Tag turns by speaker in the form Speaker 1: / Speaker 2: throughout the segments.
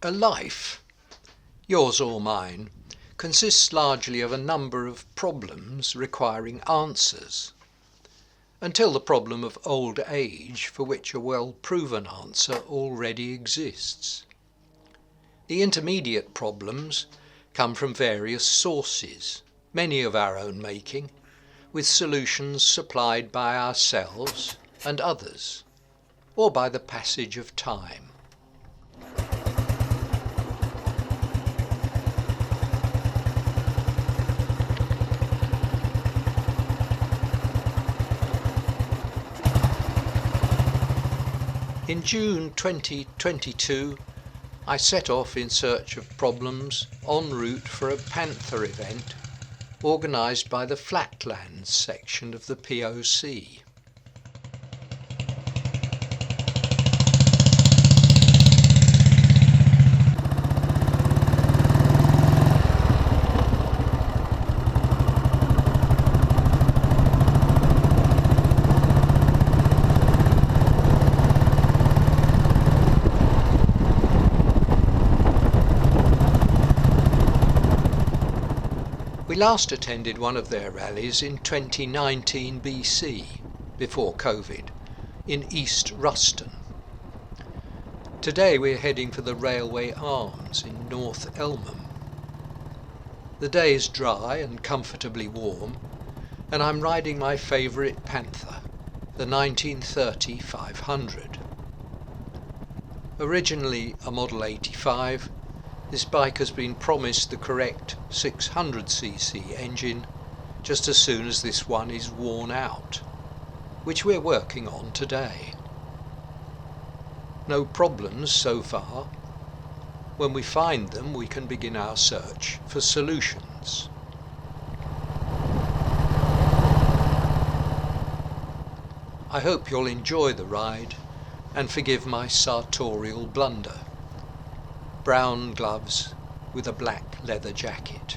Speaker 1: A life, yours or mine, consists largely of a number of problems requiring answers, until the problem of old age, for which a well-proven answer already exists. The intermediate problems come from various sources, many of our own making, with solutions supplied by ourselves and others, or by the passage of time. In June 2022, I set off in search of problems en route for a Panther event organised by the Flatlands section of the POC. We last attended one of their rallies in 2019 BC, before Covid, in East Ruston. Today we're heading for the Railway Arms in North Elmham. The day is dry and comfortably warm, and I'm riding my favourite Panther, the 1930 500. Originally a Model 85, this bike has been promised the correct 600cc engine just as soon as this one is worn out, which we're working on today. No problems so far. When we find them, we can begin our search for solutions. I hope you'll enjoy the ride and forgive my sartorial blunder. Brown gloves with a black leather jacket.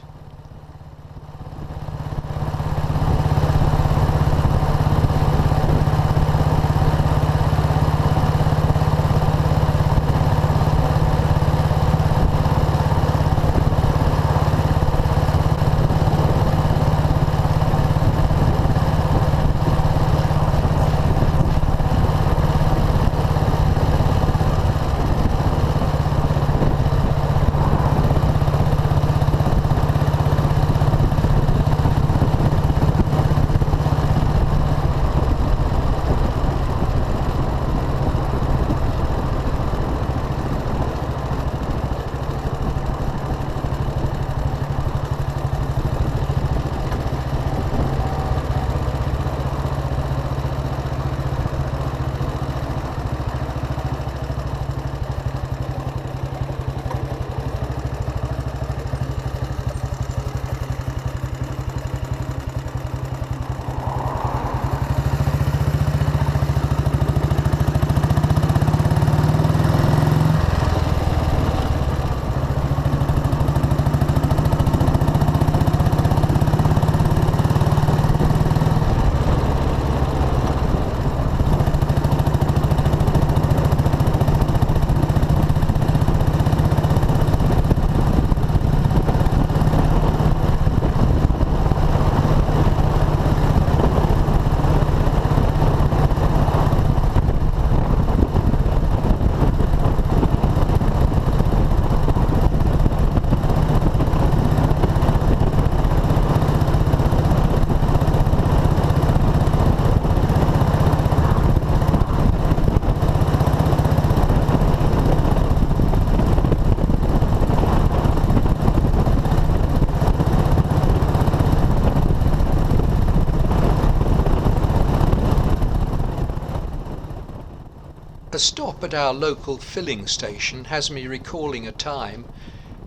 Speaker 1: A stop at our local filling station has me recalling a time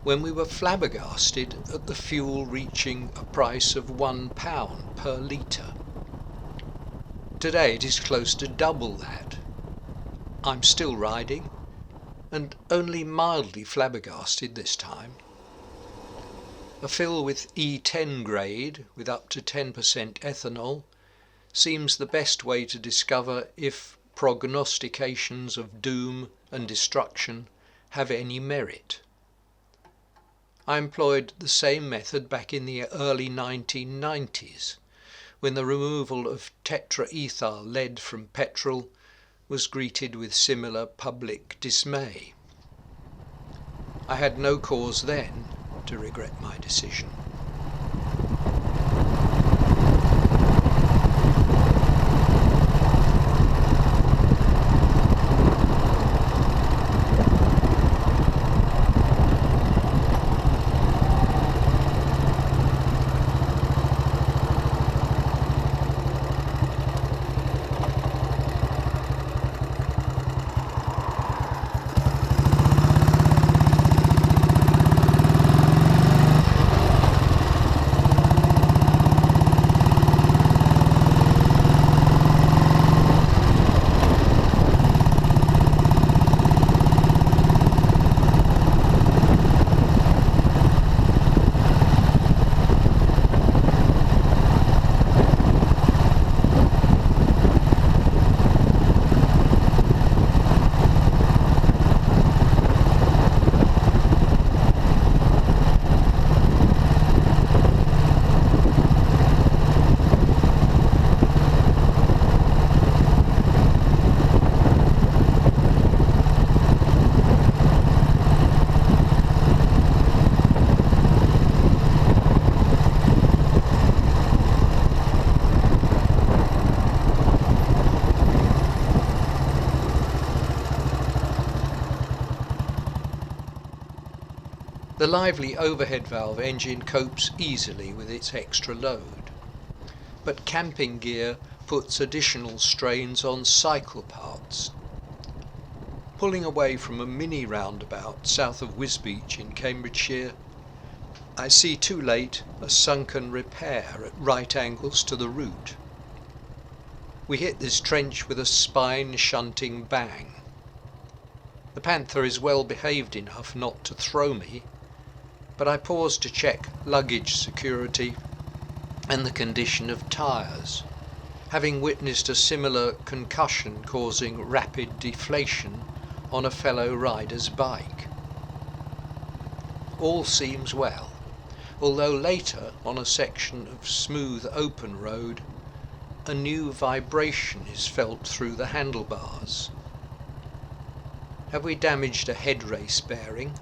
Speaker 1: when we were flabbergasted at the fuel reaching a price of £1 per litre. Today it is close to double that. I'm still riding, and only mildly flabbergasted this time. A fill with E10 grade with up to 10% ethanol seems the best way to discover if prognostications of doom and destruction have any merit. I employed the same method back in the early 1990s, when the removal of tetraethyl lead from petrol was greeted with similar public dismay. I had no cause then to regret my decision. The lively overhead valve engine copes easily with its extra load, but camping gear puts additional strains on cycle parts. Pulling away from a mini roundabout south of Wisbeach in Cambridgeshire, I see too late a sunken repair at right angles to the route. We hit this trench with a spine-shunting bang. The Panther is well behaved enough not to throw me, but I pause to check luggage security and the condition of tyres, having witnessed a similar concussion causing rapid deflation on a fellow rider's bike. All seems well, although later on a section of smooth open road, a new vibration is felt through the handlebars. Have we damaged a head race bearing?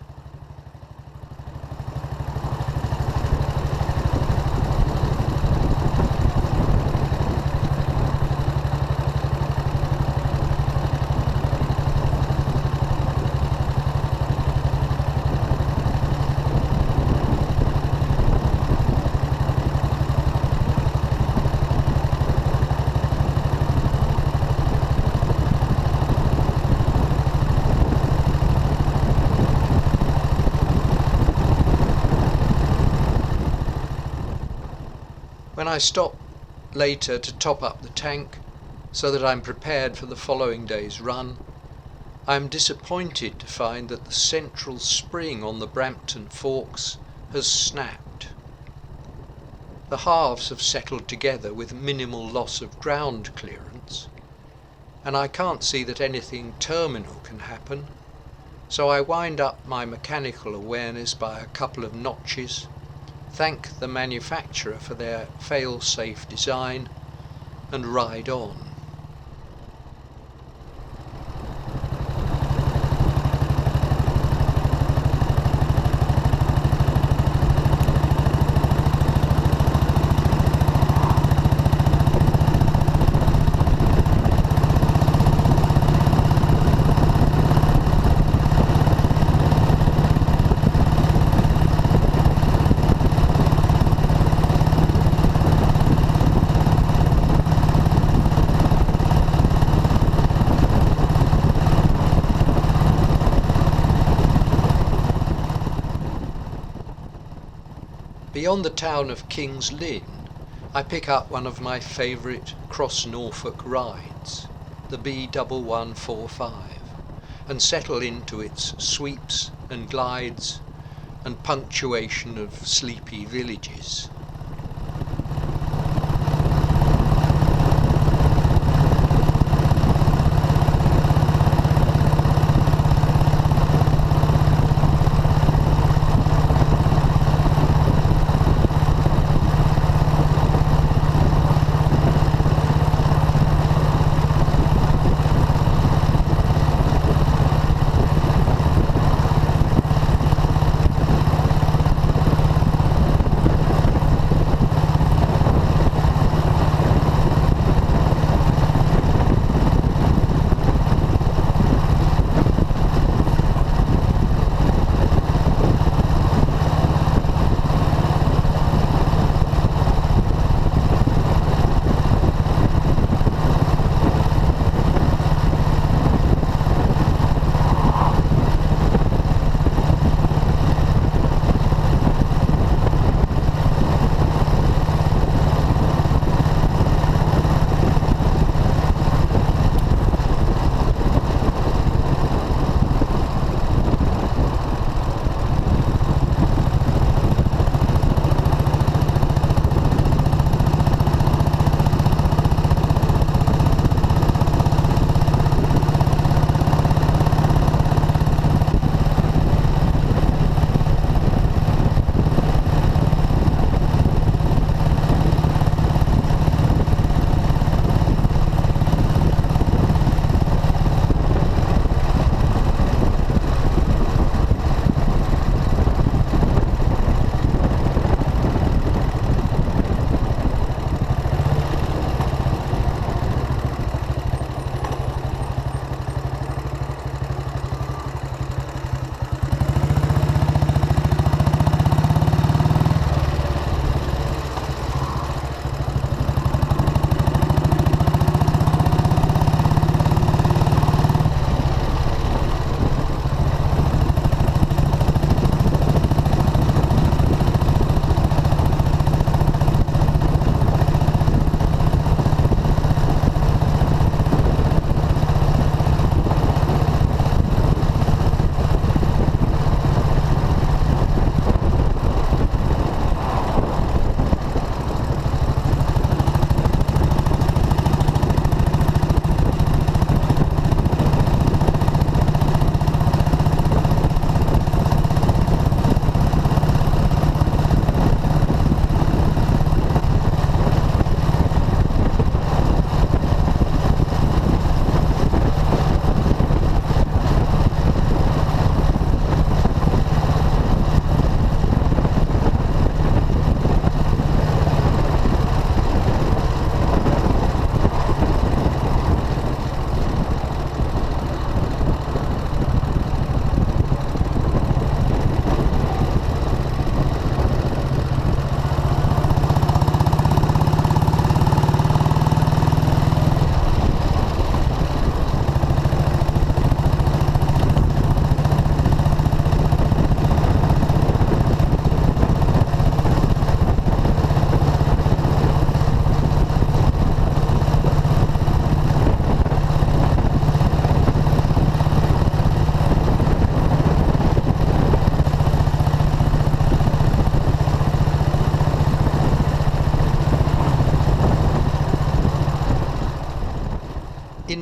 Speaker 1: When I stop later to top up the tank so that I'm prepared for the following day's run, I am disappointed to find that the central spring on the Brampton forks has snapped. The halves have settled together with minimal loss of ground clearance, and I can't see that anything terminal can happen, so I wind up my mechanical awareness by a couple of notches, thank the manufacturer for their fail-safe design, and ride on. Beyond the town of King's Lynn, I pick up one of my favourite cross Norfolk rides, the B1145, and settle into its sweeps and glides and punctuation of sleepy villages.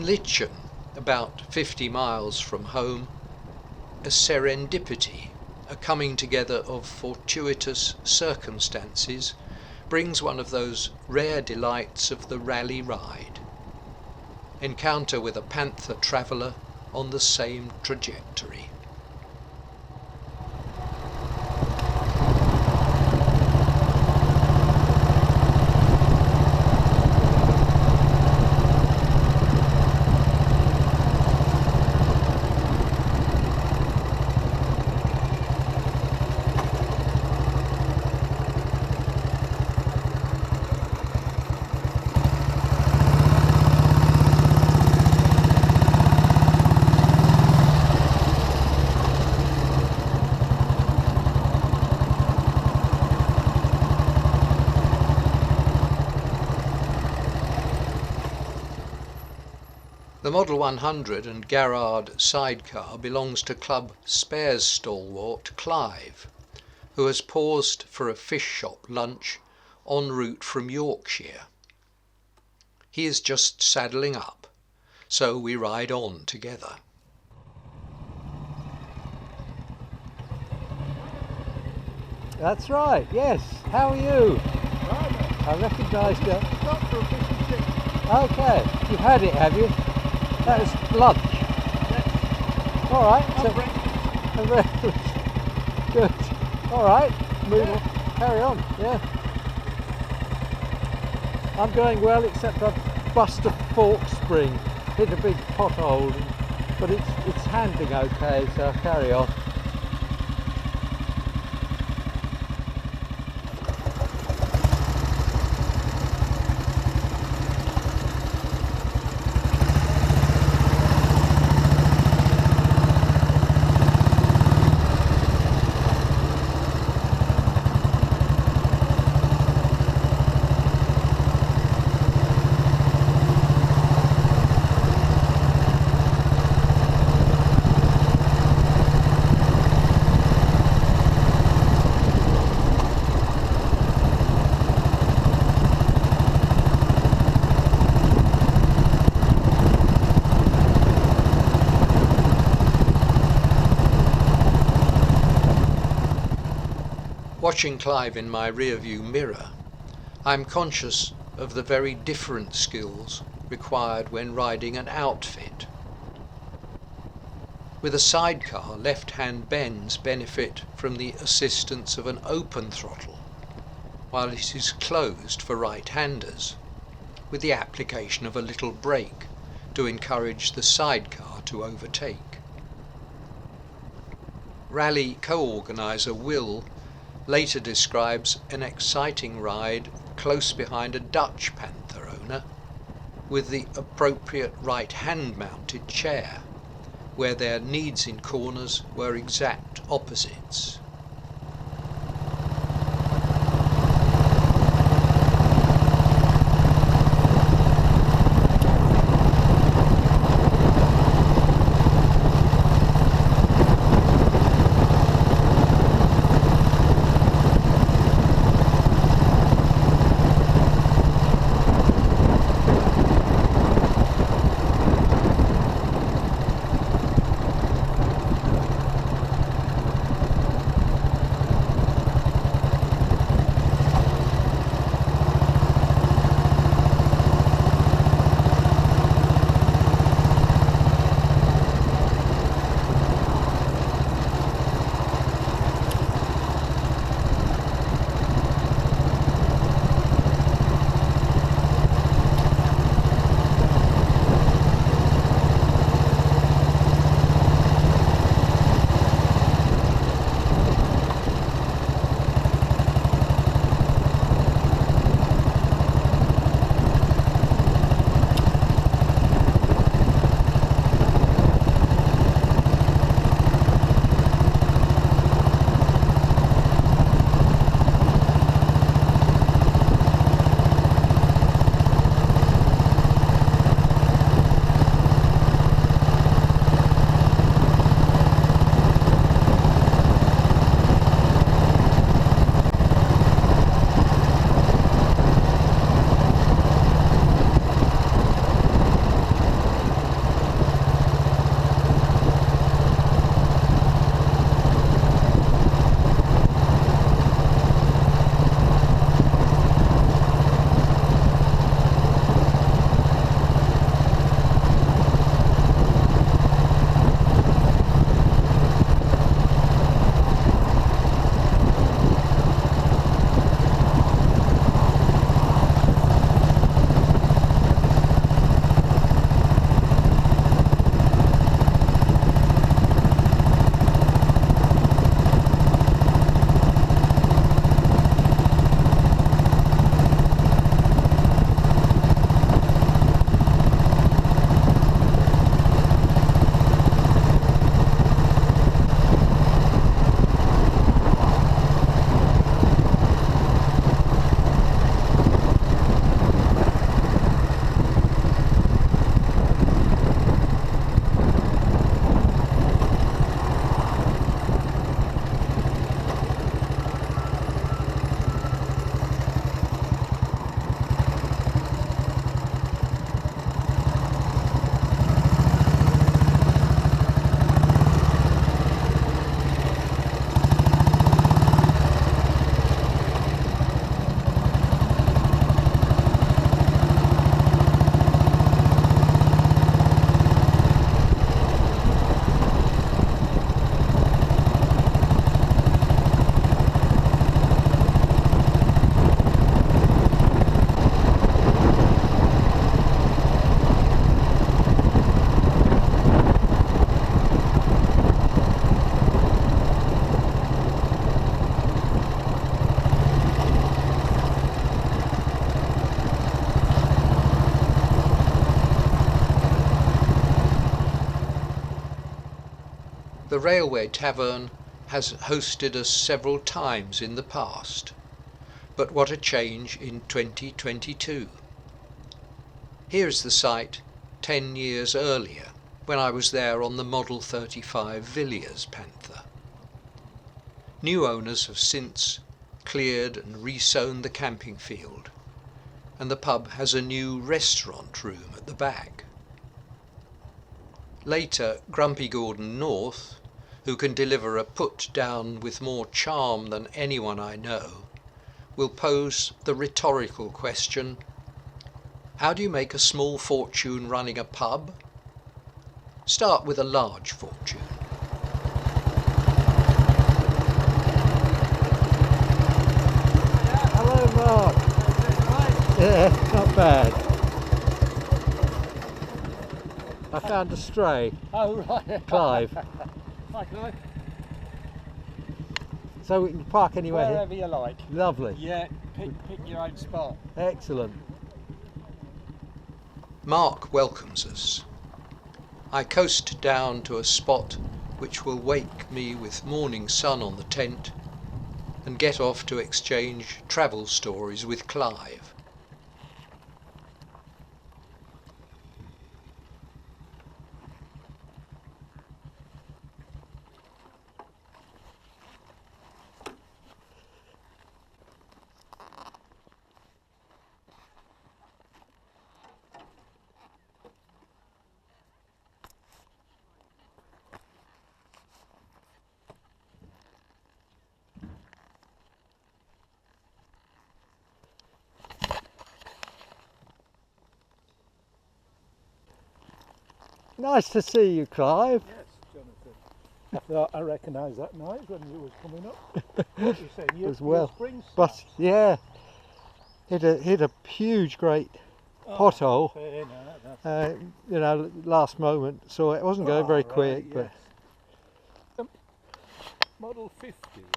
Speaker 1: Litcham, about 50 miles from home, a serendipity, a coming together of fortuitous circumstances, brings one of those rare delights of the rally ride. Encounter with a Panther traveller on the same trajectory. The Model 100 and Garrard sidecar belongs to Club Spares stalwart Clive, who has paused for a fish shop lunch en route from Yorkshire. He is just saddling up, so we ride on together.
Speaker 2: That's right, yes. How are you?
Speaker 3: Right.
Speaker 2: I recognised you.
Speaker 3: Stop for a fish and chips.
Speaker 2: Okay, you've had it, have you? That was lunch.
Speaker 3: Yes.
Speaker 2: All right.
Speaker 3: And breakfast.
Speaker 2: Good. All right. Move on. Carry on. Yeah. I'm going well, except I've bust a fork spring, hit a big pothole, but it's handling okay, so I'll carry on.
Speaker 1: Watching Clive in my rear-view mirror, I am conscious of the very different skills required when riding an outfit. With a sidecar, left-hand bends benefit from the assistance of an open throttle, while it is closed for right-handers, with the application of a little brake to encourage the sidecar to overtake. Rally co-organiser Will later describes an exciting ride close behind a Dutch Panther owner with the appropriate right-hand mounted chair, where their needs in corners were exact opposites. The Railway Tavern has hosted us several times in the past, but what a change in 2022. Here's the site 10 years earlier, when I was there on the Model 35 Villiers Panther. New owners have since cleared and resown the camping field, and the pub has a new restaurant room at the back. Later, Grumpy Gordon North, who can deliver a put-down with more charm than anyone I know, will pose the rhetorical question, how do you make a small fortune running a pub? Start with a large fortune.
Speaker 2: Hello, Mark. Yeah, not bad. I found a stray,
Speaker 3: Oh, right.
Speaker 2: Clive,
Speaker 3: Hi, Clive.
Speaker 2: so we can park anywhere here.
Speaker 3: Wherever you like.
Speaker 2: Lovely,
Speaker 3: Yeah, pick your own spot.
Speaker 2: excellent.
Speaker 1: Mark welcomes us. I coast down to a spot which will wake me with morning sun on the tent and get off to exchange travel stories with Clive.
Speaker 2: Nice to see you, Clive.
Speaker 3: Yes, Jonathan. I thought I recognised that noise when you was coming up. What you saying?
Speaker 2: As well.
Speaker 3: Spring
Speaker 2: But
Speaker 3: snaps?
Speaker 2: yeah, hit a huge, great pothole.
Speaker 3: Fair, no, that's
Speaker 2: You know, last moment, so it wasn't going very
Speaker 3: right,
Speaker 2: quick, but
Speaker 3: yes. Model 50,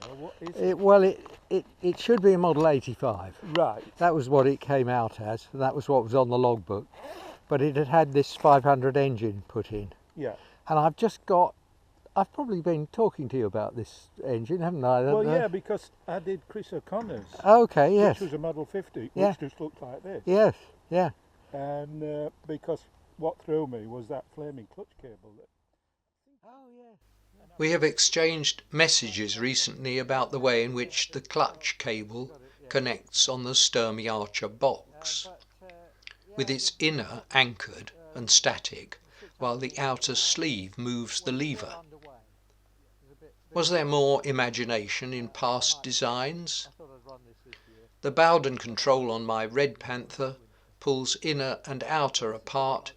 Speaker 3: or what is it?
Speaker 2: it should be a Model 85.
Speaker 3: Right,
Speaker 2: That was what it came out as, and that was what was on the logbook. But it had this 500 engine put in,
Speaker 3: yeah.
Speaker 2: and I've probably been talking to you about this engine, haven't I?
Speaker 3: Well, yeah, because I did Chris O'Connor's,
Speaker 2: Okay, yes,
Speaker 3: which was a Model 50,
Speaker 2: Yeah.
Speaker 3: which just looked like this.
Speaker 2: yes, yeah.
Speaker 3: And because what threw me was that flaming clutch cable.
Speaker 2: Oh, yeah.
Speaker 1: We have exchanged messages recently about the way in which the clutch cable connects on the Sturmey Archer box, with its inner anchored and static, while the outer sleeve moves the lever. Was there more imagination in past designs? The Bowden control on my Red Panther pulls inner and outer apart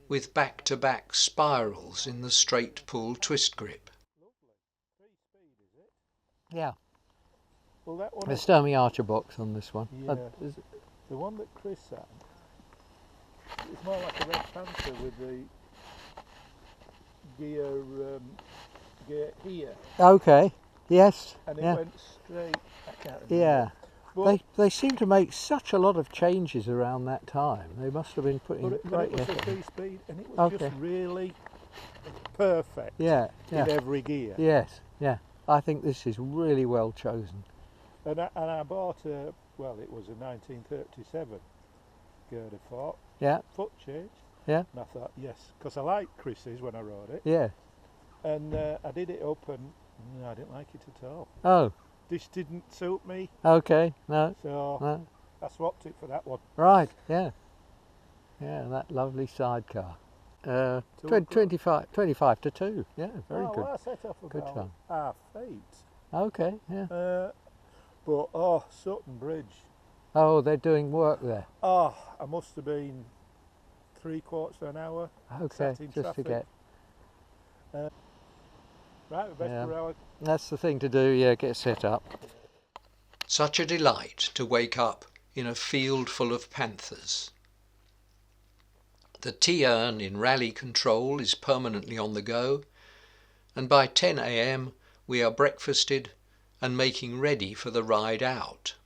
Speaker 1: with back-to-back spirals in the straight pull twist grip.
Speaker 2: Yeah,
Speaker 3: Well, that one,
Speaker 2: the Sturmey Archer box on this one.
Speaker 3: yeah, the one that Chris had, it's more like a Red Panther with the gear here,
Speaker 2: Okay, yes,
Speaker 3: and it
Speaker 2: yeah,
Speaker 3: went straight. I can't remember.
Speaker 2: yeah.
Speaker 3: But,
Speaker 2: They seem to make such a lot of changes around that time. They must have been putting
Speaker 3: but it
Speaker 2: great
Speaker 3: was a
Speaker 2: effort.
Speaker 3: 3-speed, and it was just
Speaker 2: Okay.
Speaker 3: really perfect
Speaker 2: Yeah, yeah,
Speaker 3: in every gear.
Speaker 2: yes, yeah. I think this is really well chosen.
Speaker 3: And I bought a, well, it was a 1937 girder fork,
Speaker 2: Yeah,
Speaker 3: foot change.
Speaker 2: Yeah.
Speaker 3: And I thought, yes, because I liked Chris's when I rode it.
Speaker 2: yeah.
Speaker 3: And I did it up and no, I didn't like it at all.
Speaker 2: Oh,
Speaker 3: This didn't suit me,
Speaker 2: okay, no,
Speaker 3: so
Speaker 2: no.
Speaker 3: I swapped it for that one.
Speaker 2: Right, yeah. Yeah, that lovely sidecar. 25 to 2, yeah, very good.
Speaker 3: Well, I set off
Speaker 2: Good
Speaker 3: about
Speaker 2: time.
Speaker 3: half 8.
Speaker 2: Okay, yeah.
Speaker 3: But Sutton Bridge.
Speaker 2: Oh, they're doing work there.
Speaker 3: I must have been 3/4 of an hour.
Speaker 2: Okay,
Speaker 3: sat in
Speaker 2: just to
Speaker 3: traffic.
Speaker 2: get.
Speaker 3: Right, the best
Speaker 2: Yeah.
Speaker 3: for our.
Speaker 2: That's the thing to do, yeah, get set up.
Speaker 1: Such a delight to wake up in a field full of panthers. The T-urn in rally control is permanently on the go, and by 10 a.m. we are breakfasted and making ready for the ride out.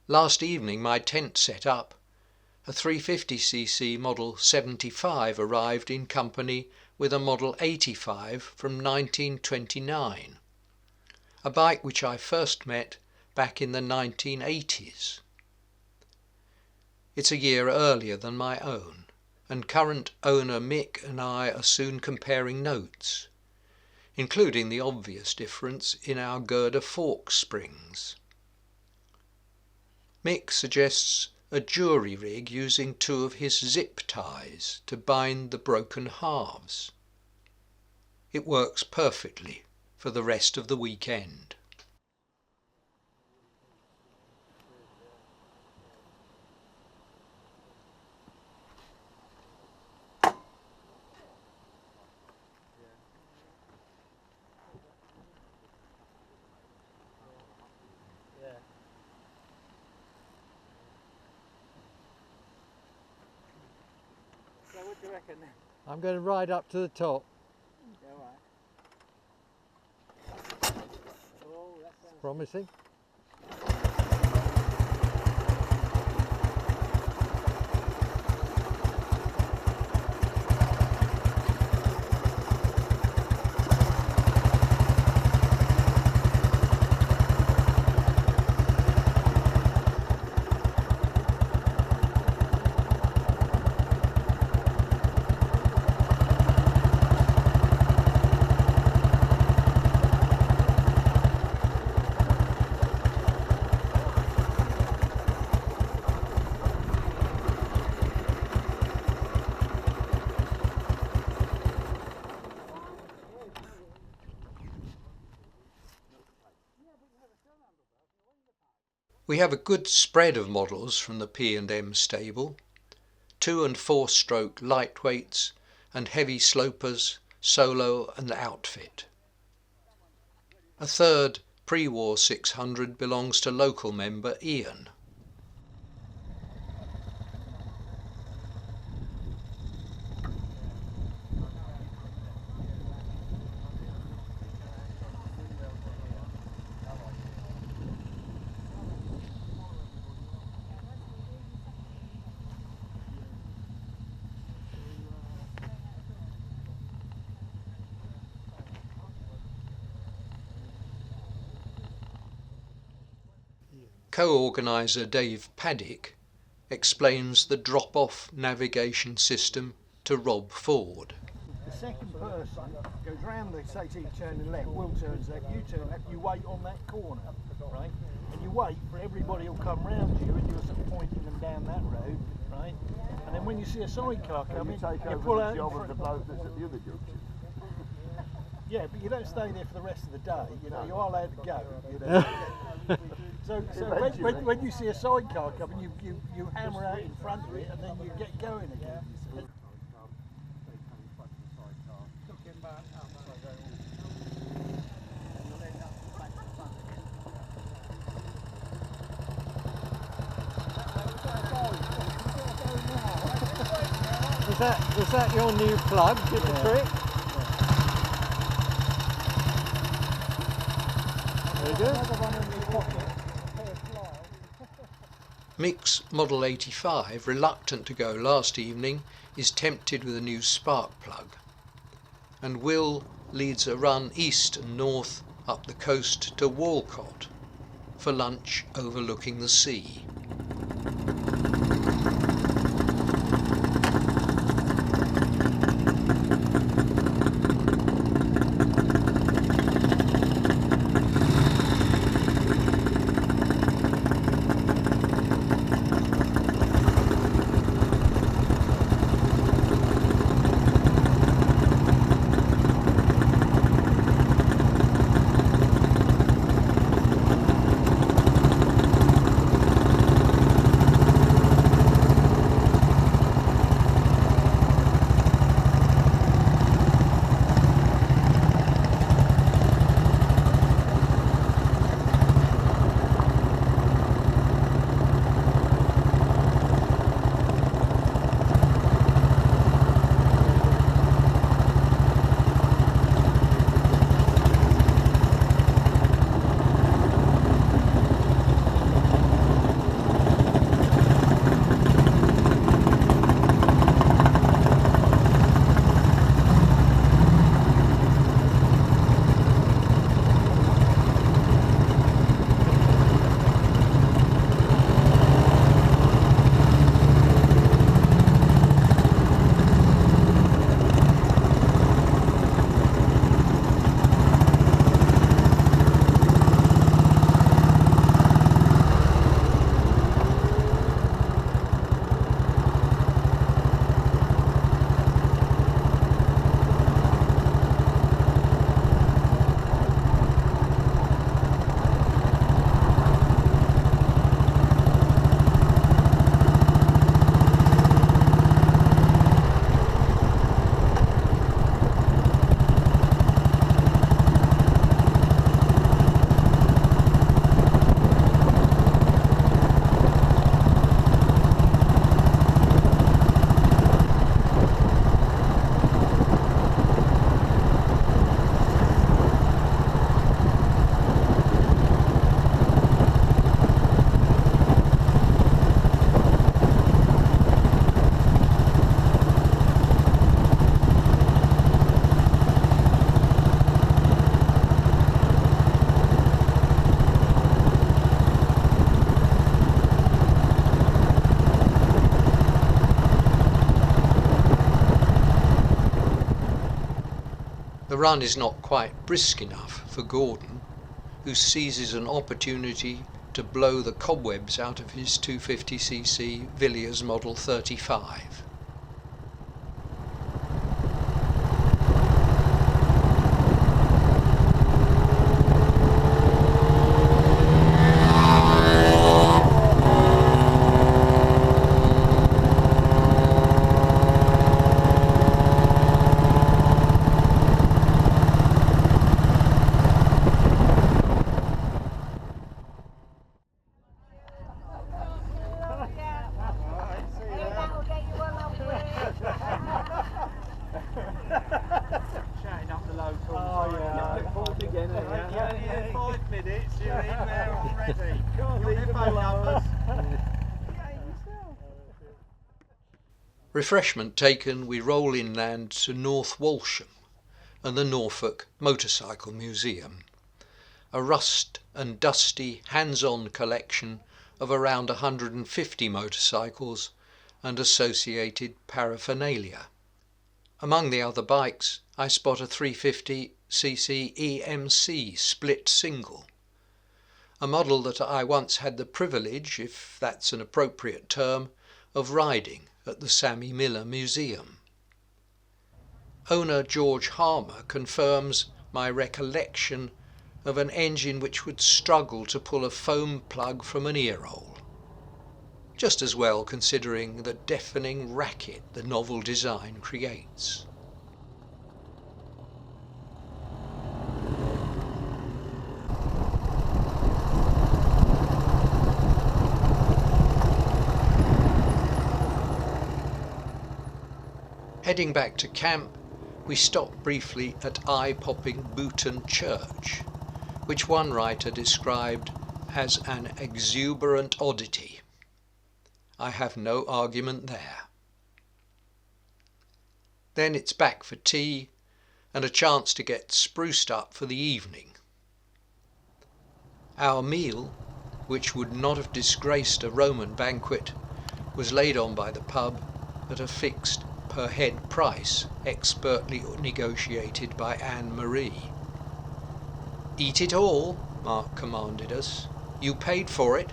Speaker 1: Last evening my tent set up. A 350cc Model 75 arrived in company with a Model 85 from 1929, a bike which I first met back in the 1980s. It's a year earlier than my own, and current owner Mick and I are soon comparing notes, including the obvious difference in our girder fork springs. Mick suggests a jury rig using 2 of his zip ties to bind the broken halves. It works perfectly for the rest of the weekend.
Speaker 4: So what do you reckon then?
Speaker 2: I'm going to ride up to the top.
Speaker 4: Yeah, all right. Oh, that sounds
Speaker 2: Promising.
Speaker 1: We have a good spread of models from the P&M stable, 2 and 4 stroke lightweights and heavy slopers, solo and outfit. A third pre-war 600 belongs to local member Ian. Co-organiser Dave Paddock explains the drop-off navigation system to Rob Ford.
Speaker 5: The second person goes round the, say you turning left, Will turns left, you turn left, you wait on that corner, right? And you wait for everybody will come round you and you're sort of pointing them down that road, right? And then when you see a sidecar coming, you pull out.
Speaker 6: Of the bloke that's at the other junction.
Speaker 5: Yeah, but you don't stay there for the rest of the day, you know, you are allowed to go, you know. So when you see a sidecar coming, you hammer out in front of it and then you get going again.
Speaker 2: Was that your new plug? Did the trick? Very good.
Speaker 1: Mick's Model 85, reluctant to go last evening, is tempted with a new spark plug. And Will leads a run east and north up the coast to Walcott for lunch overlooking the sea. The run is not quite brisk enough for Gordon, who seizes an opportunity to blow the cobwebs out of his 250cc Villiers Model 35.
Speaker 4: Chatting up the locals.
Speaker 5: Oh, yeah.
Speaker 4: Look forward again,
Speaker 5: Yeah.
Speaker 4: 5 minutes, you're in there already.
Speaker 5: Can't
Speaker 4: Got
Speaker 5: leave
Speaker 4: their
Speaker 5: them
Speaker 4: phone
Speaker 5: alone.
Speaker 4: numbers.
Speaker 1: Refreshment taken, we roll inland to North Walsham and the Norfolk Motorcycle Museum, a rust and dusty hands-on collection of around 150 motorcycles and associated paraphernalia. Among the other bikes, I spot a 350cc EMC split single, a model that I once had the privilege, if that's an appropriate term, of riding at the Sammy Miller Museum. Owner George Harmer confirms my recollection of an engine which would struggle to pull a foam plug from an ear hole, just as well considering the deafening racket the novel design creates. Heading back to camp, we stop briefly at eye-popping Booton Church, which one writer described as an exuberant oddity. I have no argument there. Then it's back for tea and a chance to get spruced up for the evening. Our meal, which would not have disgraced a Roman banquet, was laid on by the pub at a fixed per head price expertly negotiated by Anne-Marie. "Eat it all," Mark commanded us. "You paid for it."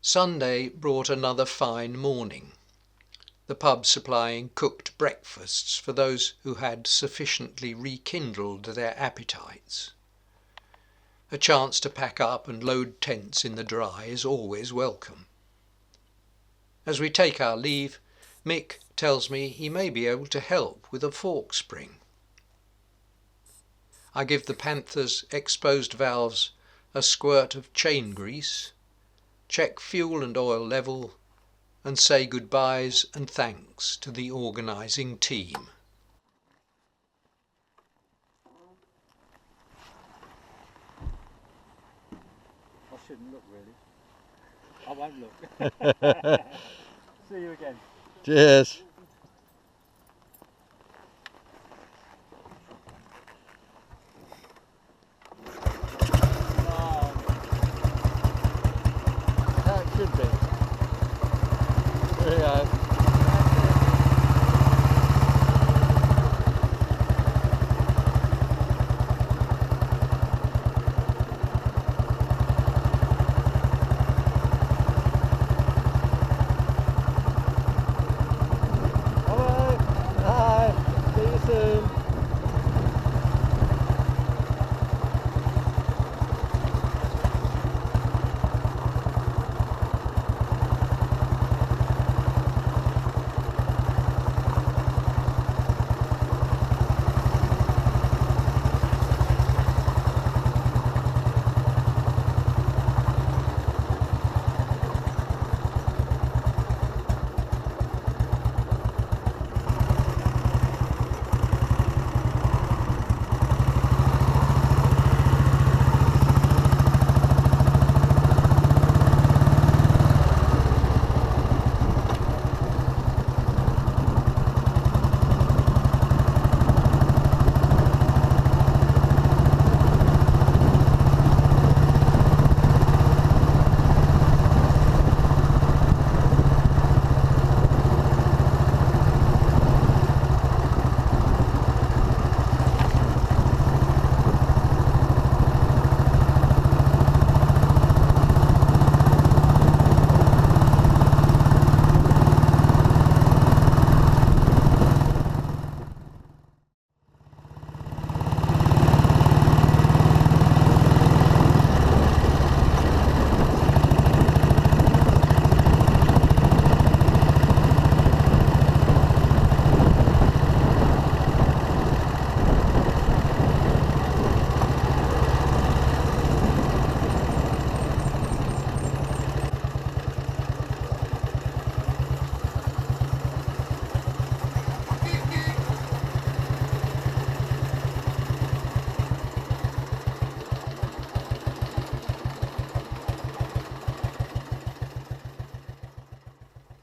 Speaker 1: Sunday brought another fine morning, the pub supplying cooked breakfasts for those who had sufficiently rekindled their appetites. A chance to pack up and load tents in the dry is always welcome. As we take our leave, Mick tells me he may be able to help with a fork spring. I give the Panther's exposed valves a squirt of chain grease, check fuel and oil level, and say goodbyes and thanks to the organising team.
Speaker 4: I shouldn't look really. I won't look. See you again.
Speaker 2: Cheers. How it should be. There we go.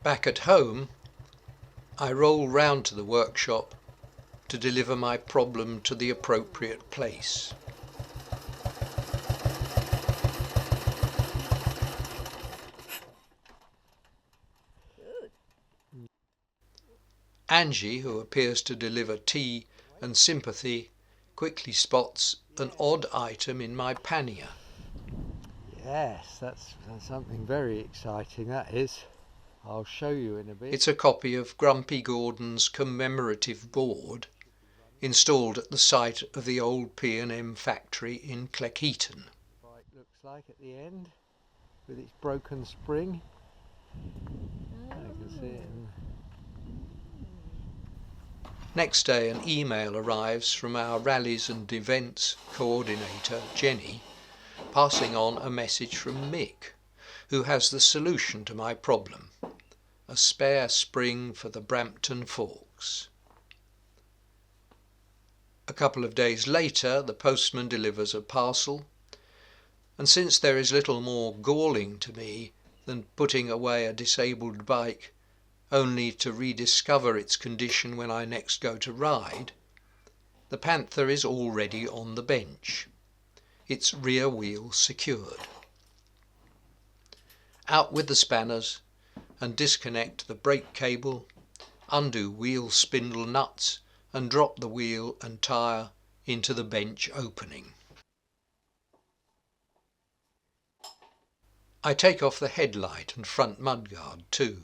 Speaker 1: Back at home, I roll round to the workshop to deliver my problem to the appropriate place. Angie, who appears to deliver tea and sympathy, quickly spots an odd item in my pannier.
Speaker 2: Yes, that's something very exciting, that is. I'll show you in a bit.
Speaker 1: It's a copy of Grumpy Gordon's commemorative board installed at the site of the old P&M factory in Cleckheaton.
Speaker 2: Bike looks like at the end, with its broken spring. You can see it.
Speaker 1: Next day an email arrives from our rallies and events coordinator, Jenny, passing on a message from Mick, who has the solution to my problem: a spare spring for the Brampton forks. A couple of days later the postman delivers a parcel, and since there is little more galling to me than putting away a disabled bike only to rediscover its condition when I next go to ride, the Panther is already on the bench, its rear wheel secured. Out with the spanners and disconnect the brake cable, undo wheel spindle nuts and drop the wheel and tyre into the bench opening. I take off the headlight and front mudguard too,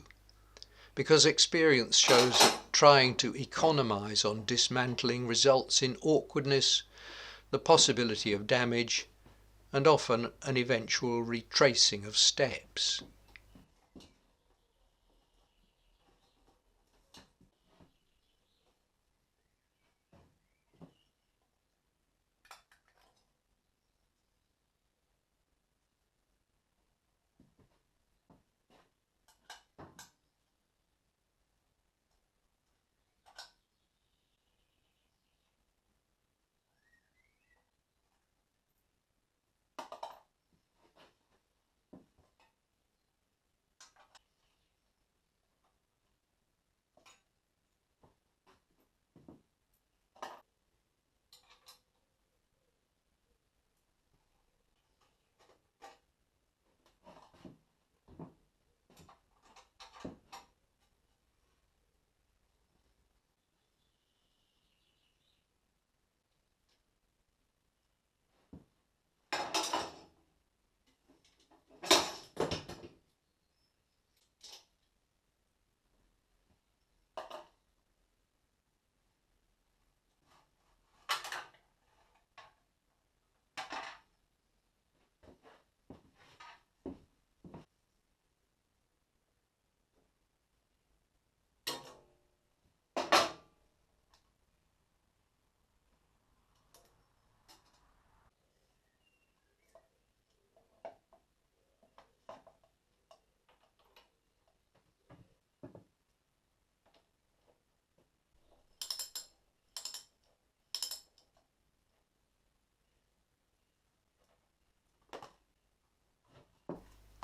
Speaker 1: because experience shows that trying to economise on dismantling results in awkwardness, the possibility of damage, and often an eventual retracing of steps.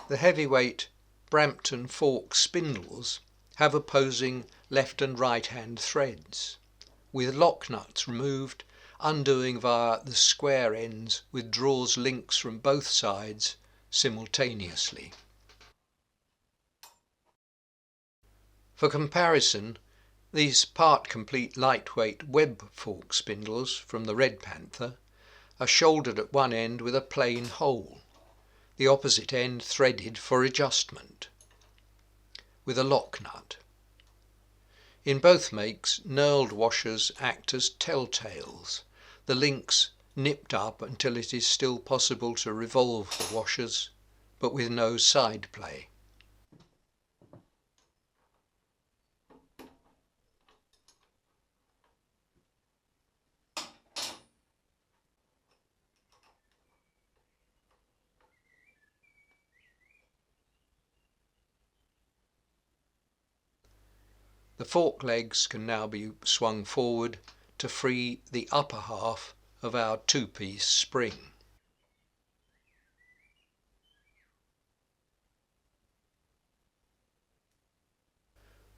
Speaker 1: The heavyweight Brampton fork spindles have opposing left and right hand threads, with lock nuts removed, undoing via the square ends with drawers links from both sides simultaneously. For comparison, these part-complete lightweight web fork spindles from the Red Panther are shouldered at one end with a plain hole, the opposite end threaded for adjustment, with a lock nut. In both makes, knurled washers act as telltales, the links nipped up until it is still possible to revolve the washers, but with no side play. The fork legs can now be swung forward to free the upper half of our two-piece spring.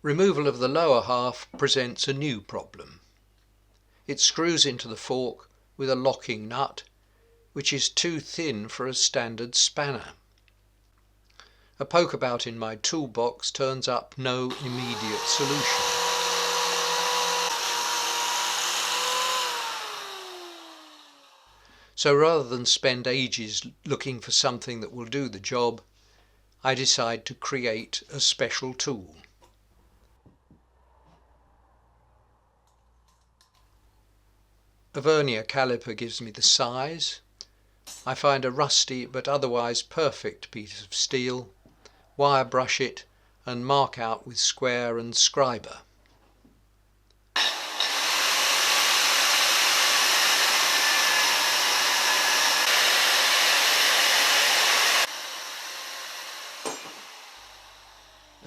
Speaker 1: Removal of the lower half presents a new problem. It screws into the fork with a locking nut, which is too thin for a standard spanner. A poke about in my toolbox turns up no immediate solution. So rather than spend ages looking for something that will do the job, I decide to create a special tool. A vernier caliper gives me the size. I find a rusty but otherwise perfect piece of steel, wire brush it and mark out with square and scriber.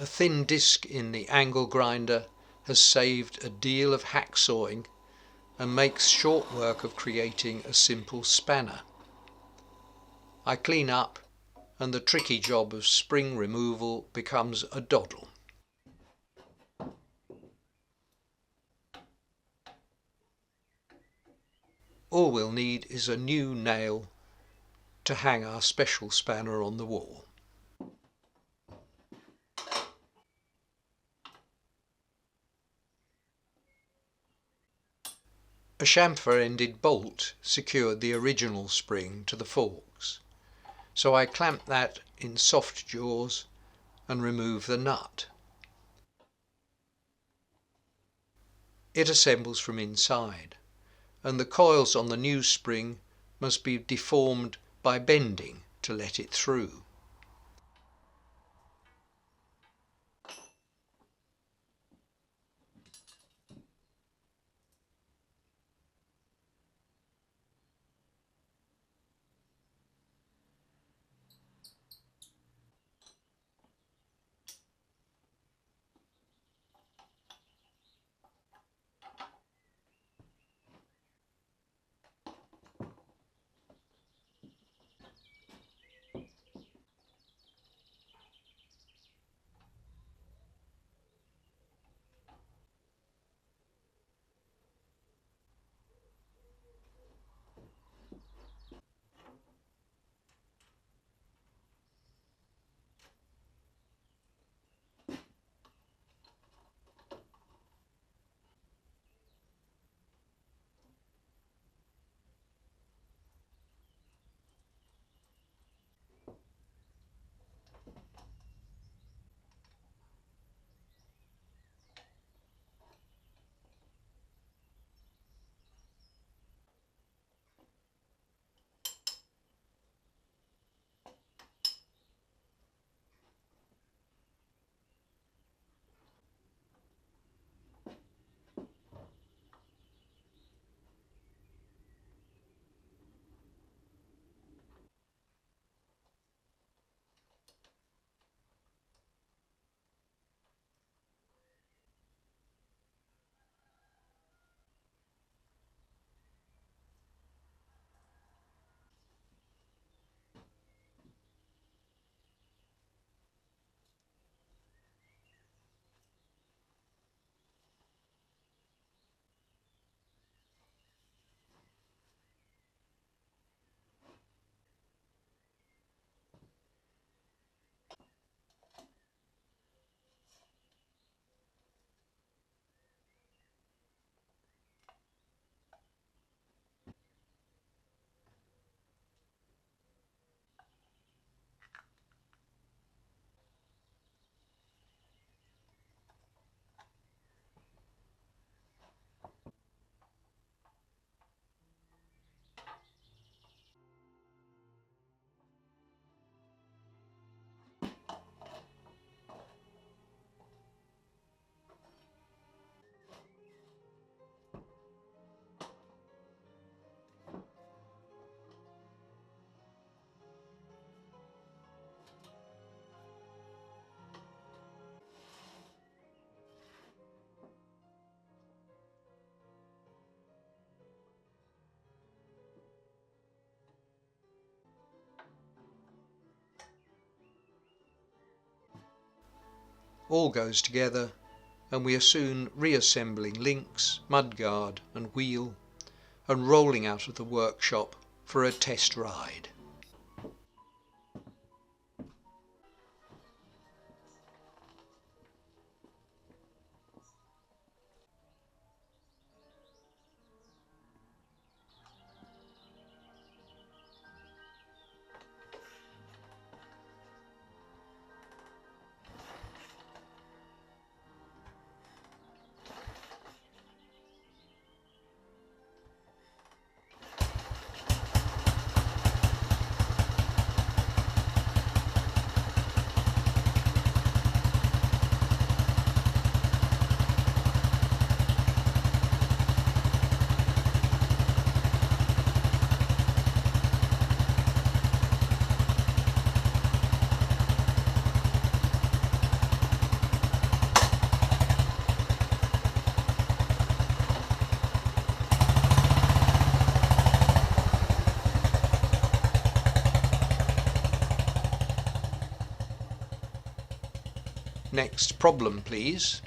Speaker 1: A thin disc in the angle grinder has saved a deal of hacksawing and makes short work of creating a simple spanner. I clean up and the tricky job of spring removal becomes a doddle. All we'll need is a new nail to hang our special spanner on the wall. A chamfer-ended bolt secured the original spring to the forks, so I clamp that in soft jaws and remove the nut. It assembles from inside, and the coils on the new spring must be deformed by bending to let it through. All goes together and we are soon reassembling links, mudguard and wheel, and rolling out of the workshop for a test ride. Next problem, please.